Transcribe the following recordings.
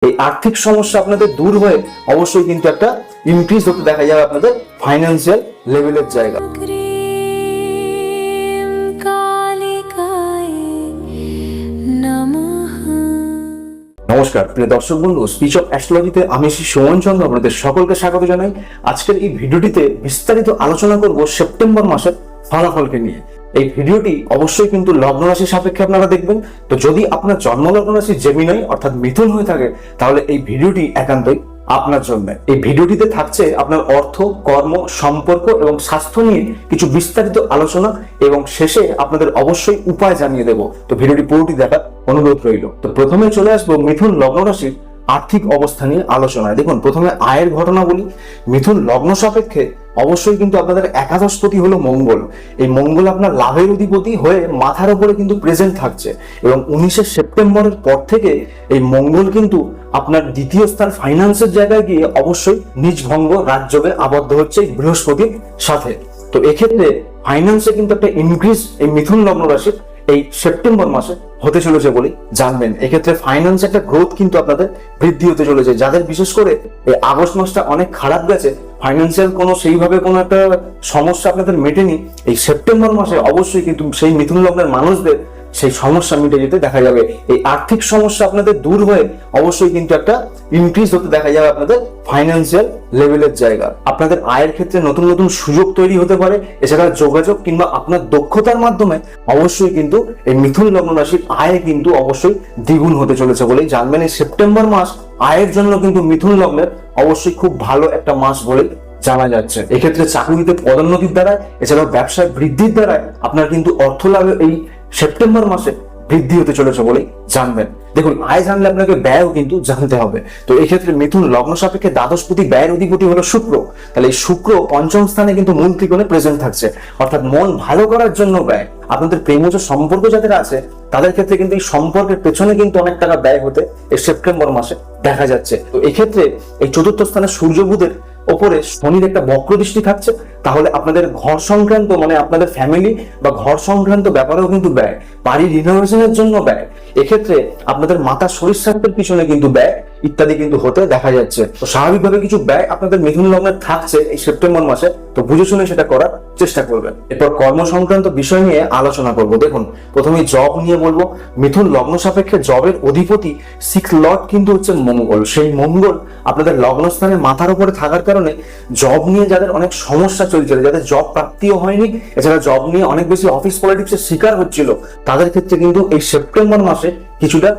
এই আর্থিক সমস্যা আপনাদের দূর হয়ে অবশ্যই কিন্তু একটা ইনক্রিজ হতে দেখা যাবে আপনাদের ফাইন্যান্সিয়াল লেভেলের জায়গা। নমস্কার প্রিয় দর্শক বন্ধু, স্পিচ অফ অ্যাস্ট্রোলজিতে আমি শ্রী সুমন চন্দ্র আপনাদের সকলকে স্বাগত জানাই। আজকের এই ভিডিওটিতে বিস্তারিত আলোচনা করব সেপ্টেম্বর মাসের ফলাফলকে নিয়ে। এই ভিডিওটি অবশ্যই কিন্তু লগ্ন রাশি সাপেক্ষে আপনারা দেখবেন। তো যদি আপনার জন্ম লগ্ন রাশি জেমিনাই অর্থাৎ মিথুন হয়ে থাকে তাহলে এই ভিডিওটি একান্তই আপনার জন্য। এই ভিডিওটিতে থাকছে আপনার অর্থ, কর্ম, সম্পর্ক এবং স্বাস্থ্য নিয়ে কিছু বিস্তারিত আলোচনা এবং শেষে আপনাদের অবশ্যই উপায় জানিয়ে দেব। তো ভিডিওটি পুরোটি দেখার অনুরোধ রইল। তো প্রথমে চলে আসবো মিথুন লগ্ন রাশির আর্থিক অবস্থা নিয়ে আলোচনায়। দেখুন, প্রথমে আয়ের ঘটনা বলি। মিথুন লগ্ন সাপেক্ষে অবশ্যই কিন্তু আপনাদের একাদশপতি হলো মঙ্গল। এই মঙ্গল আপনার লাভের অধিপতি হয়ে মাথার উপরে কিন্তু প্রেজেন্ট থাকছে এবং 19শে সেপ্টেম্বরের পর থেকে এই মঙ্গল কিন্তু আপনার দ্বিতীয় স্থান ফাইন্যান্সের জায়গায় গিয়ে অবশ্যই নিজভঙ্গ রাজযোগে আবদ্ধ হচ্ছে এই বৃহস্পতির সাথে। তো এক্ষেত্রে ফাইন্যান্সে কিন্তু একটা ইনক্রিজ এই মিথুন লগ্ন রাশির এই সেপ্টেম্বর মাসে হতে চলেছে বলে জানবেন। এক্ষেত্রে ফাইন্যান্স একটা গ্রোথ কিন্তু আপনাদের বৃদ্ধি হতে চলেছে। যাদের বিশেষ করে এই আগস্ট মাসটা অনেক খারাপ গেছে, ফাইন্যান্সিয়াল কোনো সেইভাবে কোনো একটা সমস্যা আপনাদের মেটেনি, এই সেপ্টেম্বর মাসে অবশ্যই কিন্তু সেই মিথুন লগ্নের মানুষদের সেই সমস্যা মিটে যেতে দেখা যাবে। এই আর্থিক সমস্যা আপনাদের দূর হয়ে অবশ্যই কিন্তু একটা ইনক্রিজ হতে দেখা যাবে আপনাদের ফাইন্যান্সিয়াল লেভেলের জায়গা। আপনাদের আয়ের ক্ষেত্রে নতুন নতুন সুযোগ তৈরি হতে পারে। এছাড়া যোগাযোগ কিংবা আপনার দক্ষতার মাধ্যমে অবশ্যই কিন্তু এই মিথুন লগ্ন রাশির আয় কিন্তু অবশ্যই দ্বিগুণ হতে চলেছে বলেই জানবেন। এই সেপ্টেম্বর মাস আয়ের জন্য কিন্তু মিথুন লগ্নের অবশ্যই খুব ভালো একটা মাস বলে জানা যাচ্ছে। এক্ষেত্রে চাকরিতে পদোন্নতির দ্বারা, এছাড়াও ব্যবসায় বৃদ্ধির দ্বারা আপনার কিন্তু অর্থ লাভে এই সেপ্টেম্বর মাসে বৃদ্ধি হতে চলেছে বলেই জানবেন। দেখুন, আয় জানলে আপনাকে ব্যয়ও কিন্তু জানতে হবে। তো এই ক্ষেত্রে মিথুন লগ্ন সাপেক্ষে দ্বাদশপতি ব্যয়ের অধিপতি হলো শুক্র। তাহলে এই শুক্র পঞ্চম স্থানে কিন্তু মূল ত্রিকোণে প্রেজেন্ট থাকছে, অর্থাৎ মন ভালো করার জন্য ব্যয়। আপনাদের প্রেমজ সম্পর্ক যাদের আছে তাদের ক্ষেত্রে কিন্তু এই সম্পর্কের পেছনে কিন্তু অনেক টাকা ব্যয় হতে এই সেপ্টেম্বর মাসে দেখা যাচ্ছে। তো এক্ষেত্রে এই চতুর্থ স্থানে সূর্য বুধের ওপরে শনির একটা বক্র দৃষ্টি থাকছে, তাহলে আপনাদের ঘর সংক্রান্ত মানে আপনাদের ফ্যামিলি বা ঘর সংক্রান্ত ব্যাপারেও কিন্তু ব্যয়, বাড়ি রিনোভেশনের জন্য ব্যয়, এক্ষেত্রে আপনাদের মাতার শরীর স্বাস্থ্যের পিছনে কিন্তু ব্যয় ইত্যাদি কিন্তু হতে দেখা যাচ্ছে। তো স্বাভাবিকভাবে কিছু ব্যয় আপনাদের মিথুন লগ্নের থাকছে এই সেপ্টেম্বর মাসে, তো বুঝে শুনে সেটা করার চেষ্টা করবেন। এরপর কর্ম সংক্রান্ত বিষয় নিয়ে আলোচনা করব। দেখুন, প্রথমে জব নিয়ে বলবো। মিথুন লগ্ন সাপেক্ষে জবের অধিপতি 6th লর্ড কিন্তু হচ্ছে মঙ্গল। সেই মঙ্গল আপনাদের লগ্নস্থানে মাথার উপরে থাকার কারণে জব নিয়ে যাদের অনেক সমস্যা চলছিল, যাদের জব প্রাপ্তিও হয়নি, এছাড়া জব নিয়ে অনেক বেশি অফিস পলিটিক্সের শিকার হচ্ছিল, তাদের ক্ষেত্রে কিন্তু এই সেপ্টেম্বর মাসে কিছুটা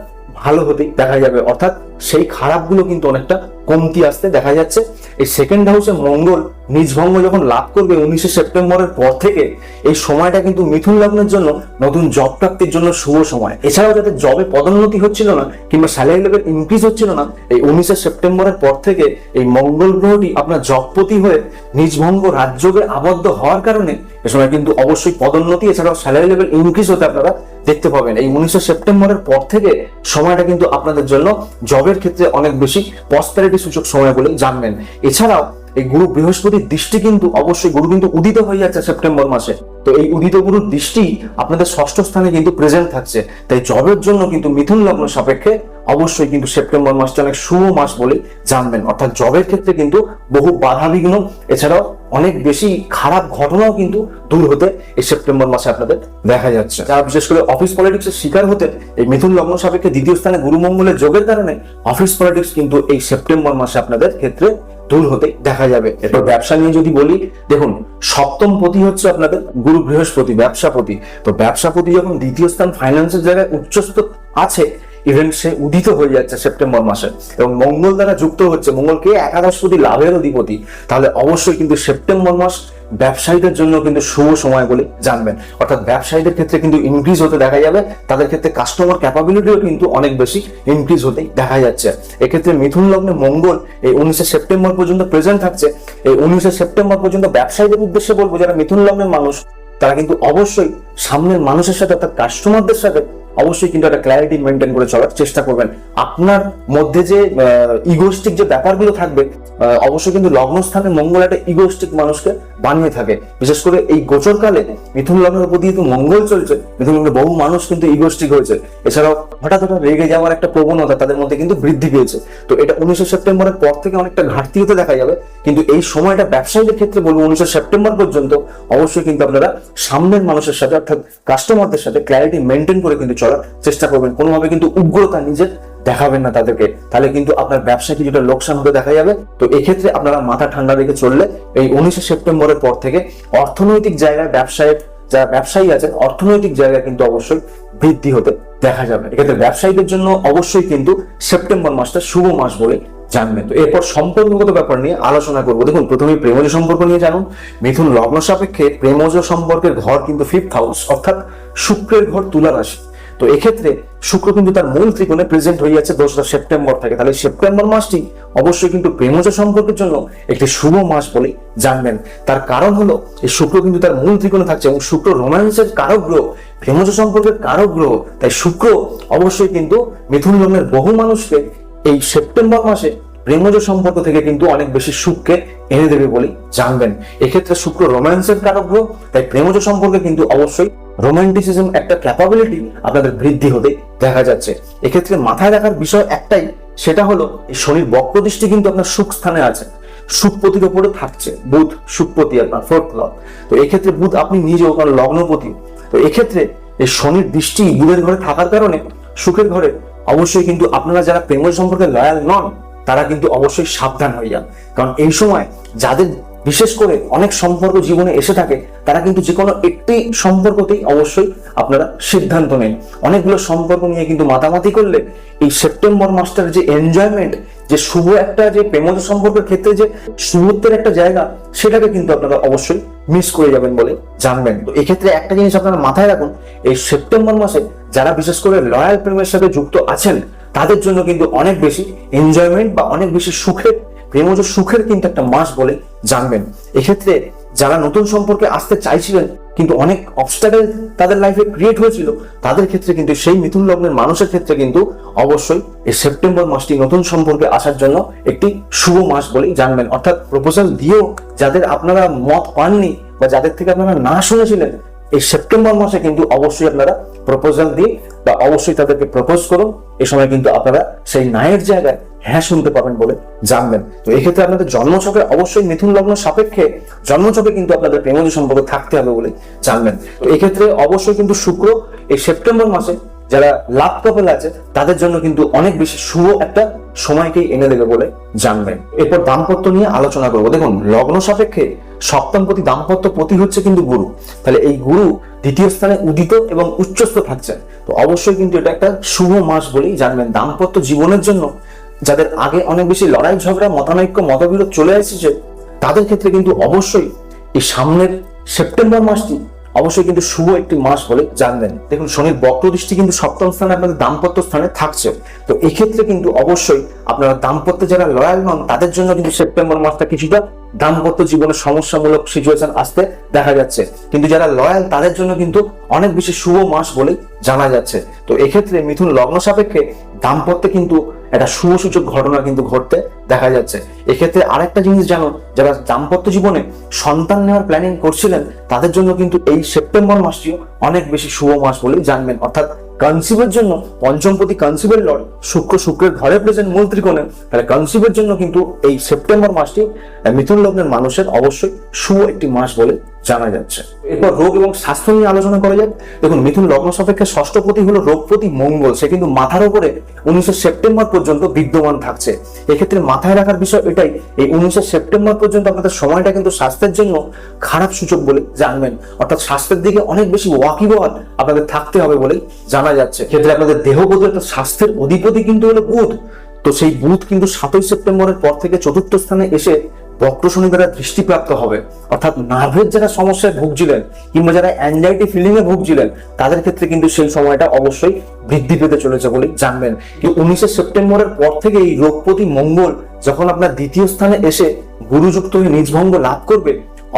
ভালো হতেই দেখা যাবে। অর্থাৎ সেই খারাপগুলো কিন্তু অনেকটা কমতি আসতে দেখা যাচ্ছে। এই সেকেন্ড হাউসে মঙ্গল নিজভঙ্গ যখন লাভ করবে 19শে সেপ্টেম্বরের পর থেকে, এই সময়টা কিন্তু মিথুন লগ্নের জন্য নতুন জব প্রাপ্তির জন্য শুভ সময়। এছাড়াও যাদের জবে পদোন্নতি হচ্ছিল না কিংবা স্যালারি লেভেল ইনক্রিজ হচ্ছিল না, এই 19শে সেপ্টেম্বরের পর থেকে এই মঙ্গল গ্রহটি আপনার জবপতি হয়ে নিজভঙ্গ রাজযোগে আবদ্ধ হওয়ার কারণে এ সময় কিন্তু অবশ্যই পদোন্নতি এছাড়াও স্যালারি লেভেল ইনক্রিজ হতে আপনারা দেখতে পাবেন। এই 19শে সেপ্টেম্বরের পর থেকে সময়টা কিন্তু আপনাদের জন্য জবের ক্ষেত্রে অনেক বেশি প্রসপেরিটি সূচক সময় বলে জানবেন। এছাড়াও এই গুরু বৃহস্পতির দৃষ্টি কিন্তু অবশ্যই, গুরু কিন্তু উদিত হয়ে যাচ্ছে সেপ্টেম্বর মাসে। তো এই উদিত গুরুর দৃষ্টি আপনাদের ষষ্ঠ স্থানে কিন্তু প্রেজেন্ট থাকছে। তাই জবের জন্য কিন্তু মিথুন লগ্ন সাপেক্ষে অবশ্যই কিন্তু সেপ্টেম্বর মাসটা অনেক শুভ মাস বলে জানবেন। অর্থাৎ জবের ক্ষেত্রে কিন্তু বহু বাধা বিঘ্ন এছাড়াও অনেক বেশি খারাপ ঘটনাও কিন্তু দূর হতে এই সেপ্টেম্বর মাসে আপনাদের দেখা যাচ্ছে। যারা বিশেষ করে অফিস পলিটিক্সের শিকার হতে এই মিথুন লগ্ন সাপেক্ষে দ্বিতীয় স্থানে গুরু মঙ্গলের যোগের কারণে অফিস পলিটিক্স কিন্তু এই সেপ্টেম্বর মাসে আপনাদের ক্ষেত্রে দূর হতে দেখা যাবে। এরপর ব্যবসা নিয়ে যদি বলি, দেখুন সপ্তম পতি হচ্ছে আপনাদের গুরু বৃহস্পতি, ব্যবসাপতি। তো ব্যবসাপতি যখন দ্বিতীয় স্থান ফাইন্যান্সের জায়গায় উচ্চস্থ আছে, ইভেন সে উদিত হয়ে যাচ্ছে সেপ্টেম্বর মাসে এবং মঙ্গল দ্বারা যুক্ত হচ্ছে। মঙ্গলকে একাদশপতি লাভের অধিপতি, তাহলে অবশ্যই কিন্তু সেপ্টেম্বর মাস ব্যবসায়ীদের জন্য কিন্তু শুভ সময় বলে জানবেন। অর্থাৎ ব্যবসায়ীদের ক্ষেত্রে কিন্তু ইনক্রিজ হতে দেখা যাবে, তাদের ক্ষেত্রে কাস্টমার ক্যাপাবিলিটিও কিন্তু অনেক বেশি ইনক্রিজ হতে দেখা যাচ্ছে। এক্ষেত্রে মিথুন লগ্নে মঙ্গল এই 19শে সেপ্টেম্বর পর্যন্ত প্রেজেন্ট থাকছে। এই 19শে সেপ্টেম্বর পর্যন্ত ব্যবসায়ীদের উদ্দেশ্যে বলবো, যারা মিথুন লগ্নের মানুষ তারা কিন্তু অবশ্যই সামনের মানুষের সাথে অর্থাৎ কাস্টমারদের সাথে অবশ্যই কিন্তু একটা ক্ল্যারিটি মেনটেন করে চলার চেষ্টা করবেন। আপনার মধ্যে যে ইগোস্টিক যে ব্যাপারগুলো থাকবে, অবশ্যই কিন্তু লগ্নস্থানে মঙ্গল একটা ইগোস্টিক মানুষকে বানিয়ে থাকে। বিশেষ করে এই গোচরকালে মিথুন লগ্নের উপর দিয়ে মঙ্গল চলছে, মিথুন লগ্নের বহু মানুষ কিন্তু ইগোস্টিক হয়েছে। এছাড়াও হঠাৎ রেগে যাওয়ার একটা প্রবণতা তাদের মধ্যে কিন্তু বৃদ্ধি পেয়েছে। তো এটা 19 সেপ্টেম্বরের পর থেকে অনেকটা ঘাটতি হতে দেখা যাবে। কিন্তু এই সময়টা ব্যবসায়ীদের ক্ষেত্রে বলবো 19 সেপ্টেম্বর পর্যন্ত অবশ্যই কিন্তু আপনারা সামনের মানুষের সাথে অর্থাৎ কাস্টমারদের সাথে ক্ল্যারিটি মেনটেন করে কিন্তু চলার চেষ্টা করবেন। কোনোভাবে কিন্তু উগ্রতা নিজের দেখাবেন না তাদেরকে, তাহলে কিন্তু আপনার ব্যবসায় কিছুটা লোকসান হতে দেখা যাবে। তো এক্ষেত্রে আপনারা মাথা ঠান্ডা রেখে চললে এই 19 সেপ্টেম্বরের পর থেকে অর্থনৈতিক জায়গায় যারা ব্যবসায়ী আছেন অর্থনৈতিক জায়গায় কিন্তু অবশ্যই বৃদ্ধি হতে দেখা যাবে। এক্ষেত্রে ব্যবসায়ীদের জন্য অবশ্যই কিন্তু সেপ্টেম্বর মাসটা শুভ মাস বলে জানবেন। তো এরপর সম্পর্কগত ব্যাপার নিয়ে আলোচনা করবো। দেখুন, প্রথমে প্রেমজ সম্পর্ক নিয়ে জানুন। মিথুন লগ্ন সাপেক্ষে প্রেমজ সম্পর্কের ঘর কিন্তু 5th হাউস অর্থাৎ শুক্রের ঘর তুলা রাশি। তো এক্ষেত্রে শুক্র কিন্তু তার মূল ত্রিকোণে প্রেজেন্ট হয়ে যাচ্ছে 2রা সেপ্টেম্বর থেকে। তাহলে সেপ্টেম্বর মাসটি অবশ্যই কিন্তু প্রেমজ সম্পর্কের জন্য একটি শুভ মাস বলে জানবেন। তার কারণ হলো এই শুক্র কিন্তু তার মূল ত্রিকোণে থাকছে এবং শুক্র রোম্যান্সের কারক গ্রহ, প্রেমজ সম্পর্কের কারক গ্রহ। তাই শুক্র অবশ্যই কিন্তু মিথুন লগ্নের বহু মানুষকে এই সেপ্টেম্বর মাসে প্রেমজ সম্পর্ক থেকে কিন্তু অনেক বেশি সুখকে এনে দেবে বলে জানবেন। এক্ষেত্রে শুক্র রোম্যান্সের কারক গ্রহ, তাই প্রেমজ সম্পর্কে কিন্তু অবশ্যই রোমান্টিসিজম একটা ক্যাপাবিলিটি আপনাদের বৃদ্ধি হতে দেখা যাচ্ছে। এক্ষেত্রে মাথায় রাখার বিষয় একটাই, সেটা হলো এই শনির বক্রদৃষ্টি কিন্তু আপনার সুখ স্থানে আছে, সুখপতির উপরে থাকছে বুধ, সুখপতি আপনার 4th লর্ড। তো এক্ষেত্রে বুধ আপনি নিজেও কারণ লগ্নপতি। তো এক্ষেত্রে এই শনির দৃষ্টি বুধের ঘরে থাকার কারণে সুখের ঘরে অবশ্যই কিন্তু আপনারা যারা প্রেমের সম্পর্কে লয়াল নন তারা কিন্তু অবশ্যই সাবধান হয়ে যান। কারণ এই সময় যাদের বিশেষ করে অনেক সম্পর্ক জীবনে এসে থাকে তারা কিন্তু যে কোনো একটি সম্পর্কতেই অবশ্যই আপনারা সিদ্ধান্ত নেন। অনেকগুলো সম্পর্ক নিয়ে কিন্তু মাতামাতি করলে এই সেপ্টেম্বর মাসটার যে এনজয়মেন্ট, যে শুভ একটা যে প্রেমজ সম্পর্কের ক্ষেত্রে যে শুভত্বের একটা জায়গা, সেটাকে কিন্তু আপনারা অবশ্যই মিস করে যাবেন বলে জানবেন। তো এক্ষেত্রে একটা জিনিস আপনারা মাথায় রাখুন, এই সেপ্টেম্বর মাসে যারা বিশেষ করে লয়াল প্রেমের সাথে যুক্ত আছেন তাদের জন্য কিন্তু অনেক বেশি এনজয়মেন্ট বা অনেক বেশি সুখের প্রেমজ সুখের কিন্তু একটা মাস বলে জানবেন। এক্ষেত্রে যারা নতুন সম্পর্কে আসতে চাইছিলেন কিন্তু অনেক অবস্ট্যাকল তাদের লাইফে ক্রিয়েট হয়েছিল, তাদের ক্ষেত্রে কিন্তু সেই মিথুন লগ্নের মানুষের ক্ষেত্রে কিন্তু অবশ্যই এই সেপ্টেম্বর মাসটি নতুন সম্পর্কে আসার জন্য একটি শুভ মাস বলেই জানবেন। অর্থাৎ প্রপোজাল দিয়েও যাদের আপনারা মত পাননি বা যাদের থেকে আপনারা না শুনেছিলেন, এই সেপ্টেম্বর মাসে কিন্তু অবশ্যই আপনারা প্রপোজাল দিয়ে বা অবশ্যই তাদেরকে প্রপোজ করুন। এ সময় কিন্তু আপনারা সেই নায়ের জায়গায় হ্যাঁ শুনতে পাবেন বলে জানবেন। তো এক্ষেত্রে আপনাদের জন্মছকে অবশ্যই মিথুন লগ্ন সাপেক্ষে জন্মছকে কিন্তু আপনাদের প্রেমজ সম্পর্ক থাকতে হবে বলে জানবেন। তো এক্ষেত্রে অবশ্যই কিন্তু শুক্র এই সেপ্টেম্বর মাসে যারা লাভ কাপল আছে তাদের জন্য কিন্তু অনেক বেশি শুভ একটা সময়কেই এনে দেবে বলে জানবেন। এরপর দাম্পত্য নিয়ে আলোচনা করবো। দেখুন, লগ্ন সাপেক্ষে সপ্তমপতি দাম্পত্য পতি হচ্ছে কিন্তু গুরু। তাহলে এই গুরু 2য় স্থানে উদিত এবং উচ্চস্থ থাকছে। তো অবশ্যই কিন্তু এটা একটা শুভ মাস বলেই জানবেন। দাম্পত্য জীবনের জন্য যাদের আগে অনেক বেশি লড়াই ঝগড়া মতানৈক্য মতবিরোধ চলে এসেছে তাদের ক্ষেত্রে কিন্তু অবশ্যই এই সামনের সেপ্টেম্বর মাসটি অবশ্যই কিন্তু শুভ একটি মাস বলে জানবেন। দেখুন, শনির বক্রদৃষ্টি কিন্তু 7ম স্থানে আপনাদের দাম্পত্য স্থানে থাকছে। তো এক্ষেত্রে কিন্তু অবশ্যই আপনারা দাম্পত্যে যারা লয়াল নন তাদের জন্য কিন্তু সেপ্টেম্বর মাসটা কিছুটা দাম্পত্য জীবনে সমস্যামূলক সিচুয়েশন আসতে দেখা যাচ্ছে, কিন্তু যারা লয়াল তাদের জন্য কিন্তু অনেক বেশি শুভ মাস বলে জানা যাচ্ছে। তো এক্ষেত্রে মিথুন লগ্ন সাপেক্ষে দাম্পত্যে কিন্তু একটা শুভ সূচক ঘটনা কিন্তু ঘটতে দেখা যাচ্ছে। এক্ষেত্রে আরেকটা জিনিস জানো, যারা দাম্পত্য জীবনে সন্তান নেওয়ার প্ল্যানিং করছিলেন তাদের জন্য কিন্তু এই সেপ্টেম্বর মাসটিও অনেক বেশি শুভ মাস বলে জানবেন। অর্থাৎ কনসিভের জন্য পঞ্চমপতি কনসিভের লর্ড শুক্র শুক্রের ঘরে প্রেজেন্ট মূল ত্রিকোণে, তাহলে কনসিভের জন্য কিন্তু এই সেপ্টেম্বর মাসটি মিথুন লগ্নের মানুষের অবশ্যই শুভ একটি মাস বলে জানা যাচ্ছে। এরপর রোগ এবং স্বাস্থ্য নিয়ে আলোচনা করা যাক। দেখুন, মিথুন লগ্ন সাপেক্ষে ষষ্ঠপতি হলো রোগপতি মঙ্গল, সে কিন্তু মাথার উপরে 19 সেপ্টেম্বর পর্যন্ত বিদ্যমান থাকছে। এক্ষেত্রে মাথায় রাখার বিষয় এটাই, এই 19 সেপ্টেম্বর পর্যন্ত আপনাদের সময়টা কিন্তু স্বাস্থ্যের জন্য খারাপ সূচক বলে জানবেন। অর্থাৎ স্বাস্থ্যের দিকে অনেক বেশি ওয়াকিবহাল আপনাদের থাকতে হবে বলে জানা যাচ্ছে। ক্ষেত্রে আপনাদের দেহবোধ একটা স্বাস্থ্যের অধিপতি কিন্তু হলো বুধ। তো সেই বুধ কিন্তু 7ই সেপ্টেম্বরের পর থেকে 4র্থ স্থানে এসে বক্র শনি দ্বারা দৃষ্টিপ্রাপ্ত হবে। অর্থাৎ নার্ভের যারা সমস্যায় ভুগছিলেন কিংবা যারা অ্যাংজাইটি ফিলিং এ ভুগছিলেন তাদের ক্ষেত্রে কিন্তু সেই সময়টা অবশ্যই বৃদ্ধি পেতে চলেছে বলে জানবেন। 19 সেপ্টেম্বরের পর থেকে এই রোগপতি মঙ্গল যখন আপনার 2য় স্থানে এসে গুরুযুক্ত হয়ে নিজভঙ্গ লাভ করবে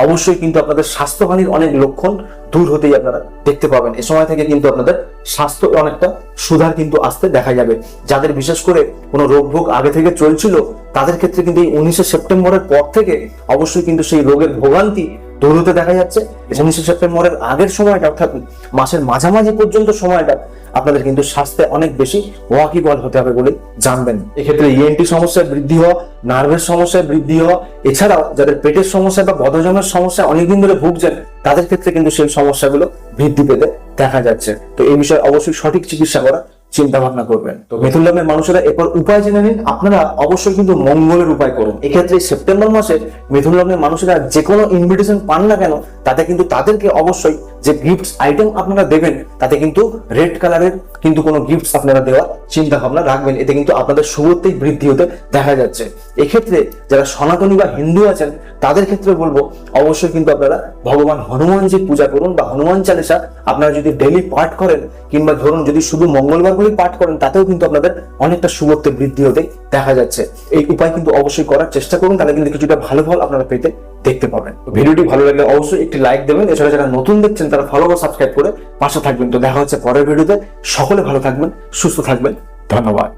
অবশ্যই কিন্তু আপনাদের স্বাস্থ্যহানির অনেক লক্ষণ দূর হতেই আপনারা দেখতে পাবেন। এ সময় থেকে কিন্তু আপনাদের স্বাস্থ্য অনেকটা সুধার কিন্তু আসতে দেখা যাবে। যাদের বিশেষ করে কোনো রোগ ভোগ আগে থেকে চলছিল তাদের ক্ষেত্রে কিন্তু এই 19শে সেপ্টেম্বরের পর থেকে অবশ্যই কিন্তু সেই রোগের ভোগান্তি দূর হতে দেখা যাচ্ছে। 19শে সেপ্টেম্বরের আগের সময়টা অর্থাৎ মাসের মাঝামাঝি পর্যন্ত সময়টা আপনাদের কিন্তু স্বাস্থ্যে অনেক বেশি ওয়াকিবল হতে হবে বলে জানবেন। এক্ষেত্রে ইএনটি সমস্যায় বৃদ্ধি হওয়া, নার্ভের সমস্যায় বৃদ্ধি হওয়া, এছাড়াও যাদের পেটের সমস্যা বা বদহজমের সমস্যা অনেকদিন ধরে ভুগছেন তাদের ক্ষেত্রে কিন্তু সেই সমস্যাগুলো বৃদ্ধি পেতে দেখা যাচ্ছে। তো এই বিষয়ে অবশ্যই সঠিক চিকিৎসা করা চিন্তা ভাবনা করবেন। তো মিথুন লগ্নের মানুষেরা এরপর উপায় জেনে নিন। আপনারা অবশ্যই কিন্তু মঙ্গলের উপায় করুন। এক্ষেত্রে সেপ্টেম্বর মাসে মিথুন লগ্নের মানুষেরা যে কোনো ইনভিটেশন পান না কেন তাতে কিন্তু তাদেরকে অবশ্যই যে গিফটস আইটেম আপনারা দেবেন তাতে কিন্তু রেড কালারের কিন্তু কোনো গিফটস আপনারা দেওয়ার চিন্তা ভাবনা রাখবেন। এতে কিন্তু আপনাদের শুভত্বেই বৃদ্ধি হতে দেখা যাচ্ছে। এক্ষেত্রে যারা সনাতনী বা হিন্দু আছেন তাদের ক্ষেত্রে বলবো অবশ্যই কিন্তু আপনারা ভগবান হনুমানজির পূজা করুন বা হনুমান চালিসা আপনারা যদি ডেইলি পাঠ করেন কিংবা ধরুন যদি শুধু মঙ্গলবার করে পাঠ করেন তাতেও কিন্তু আপনাদের অনেকটা শুভত্ব বৃদ্ধি হতে দেখা যাচ্ছে। এই উপায় কিন্তু অবশ্যই করার চেষ্টা করুন, তাহলে কিন্তু কিছুটা ভালো ফল আপনারা পেতে দেখতে পাবেন। ভিডিওটি ভালো লাগলে অবশ্যই একটি লাইক দেবেন। এছাড়া যারা নতুন দেখছেন তারা ফলো বা সাবস্ক্রাইব করে পাশে থাকবেন। তো দেখা হচ্ছে পরের ভিডিওতে। সকলে ভালো থাকবেন, সুস্থ থাকবেন। ধন্যবাদ।